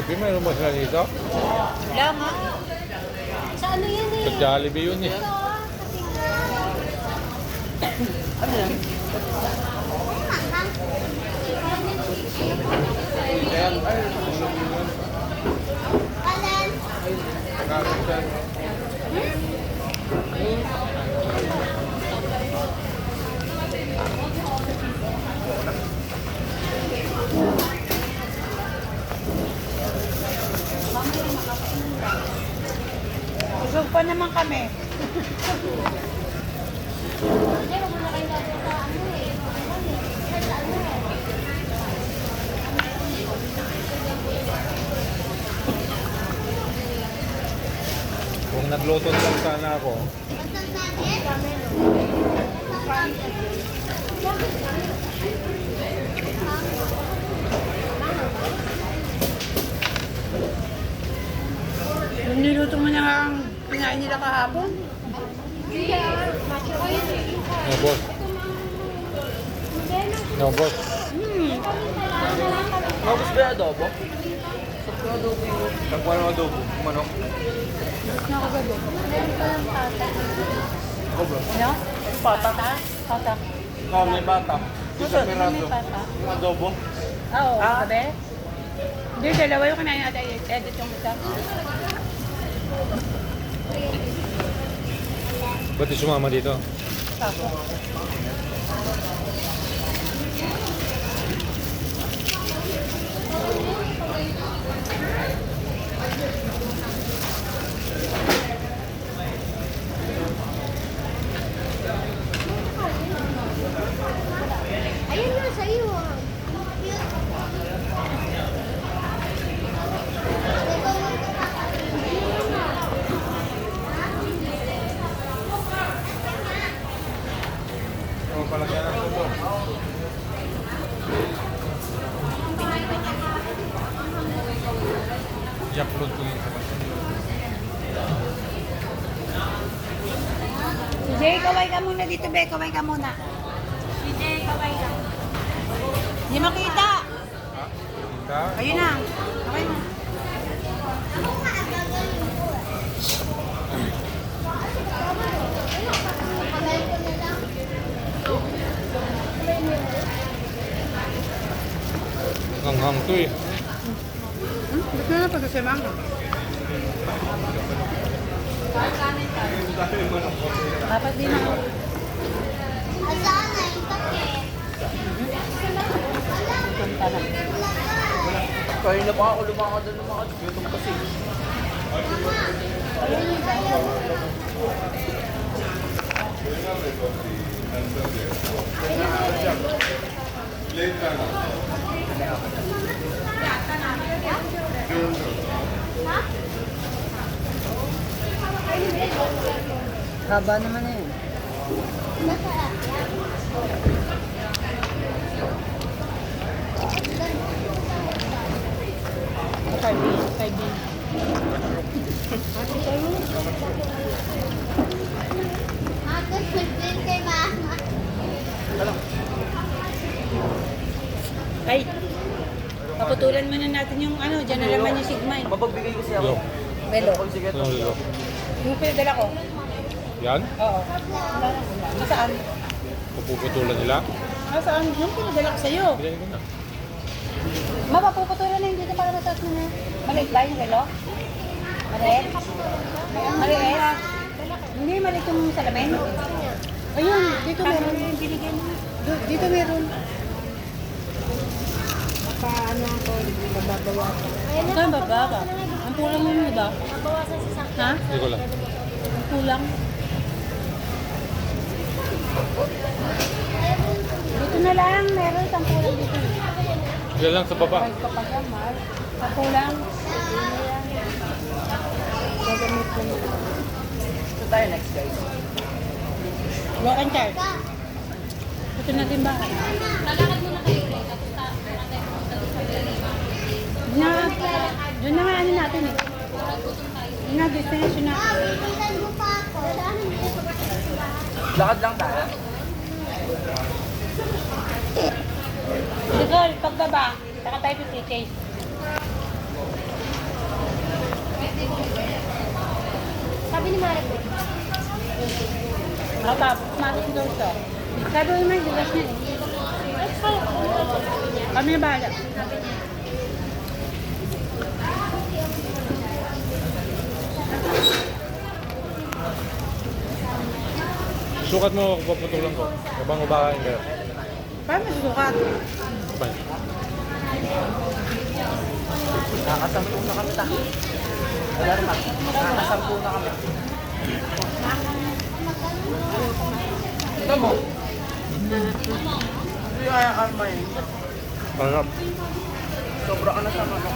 Jollibee, mayroon ba sila dito? Wala nga. Sa ano yan eh? Sa Jollibee yun eh. Ito ah, kasi Ano yan? Alan. Busog pa naman kami. Hindi, wag mo na kayo dito sa ano eh. Sa ano eh. Kung nagluto lang sana ako, Basta natin. Yung niluto mo na ang kinain nila kahapon. no boss. No boss. Mabos ba yung adobo? Sa adobo yun. Tagpuan ng adobo. Manok. Nakagabi. Ako bro. Ano? Patak. Patak. Oh, may batak. Isang May piraso. patak. Yung adobo. Oo, gabi. Hindi, dalawa yung kinain natin. Edit yung isa. Ba't di sumama dito? Tapo. Ayun na sa iyo ah. Ano palagyan ng tulo? I-upload ko yun sa Jay, kaway ka muna dito, be. Kaway ka muna. Sige, kaway ka. Hindi makita. Kita? Ayun na. Kaway mo. Hanghang to eh. Gusto na pagkasimang ka. Dapat din ako. Asaan na yung kape? Punta na. Kaya na pa ako lumakad doon lumakad. Gutom kasi. Haba naman na yun. Masarap yan. Kaibin. Agos mag-din kay mama. Ay, paputulan muna natin yung ano, dyan na naman yung sigmine. Mapagbigay kasi ako. Yo. Melo. Ako sige Ano ito. dito? Yung pinadala ko. Yan? Oo. Nasaan? Puputulan nila? Nasaan? Yung pinadala ko sa'yo. Bilhin ko na. Mapapuputulan na yung dito para mataas mo na. Maliit ba yung relo? Maliit? Maliit? Hindi, maliit yung salamin. Ayun, dito meron. Dito meron. Paano ako mababawasan? Ito ang bababa. Ang kulang mo mo ba? Mabawasan sa sakit. Ha? Hindi ko lang. Ang kulang. Dito na lang, meron isang kulang dito. Yan lang sa baba. Kahit kapag yan, mahal. Ang kulang. Gagamit ko na. Ito tayo next guys. Walk and charge. Ito na din ba? Lalakad muna kayo ulit. Tapos parang tayo pumunta doon sa Bilaliman. Doon na nga ano natin eh. Yun na, destination na. Bibilan mo pa ako. Lakad lang tayo. Nicole, pagbaba, saka tayo pipikay. Sabi ni Mare po. Tapos pumasok daw siya. Sabi ko naman, dilas niya eh. Ay, kaya ko. Kami na bahala. Sukat mo, paputulan ko. Habang ubakain kayo. Paano susukat? Fine. Nakasampu na kami ta. Alarma. Nakasampu na kami. Ito mo. Hindi kaya karma eh. Sarap. Sobra ka na sa manok.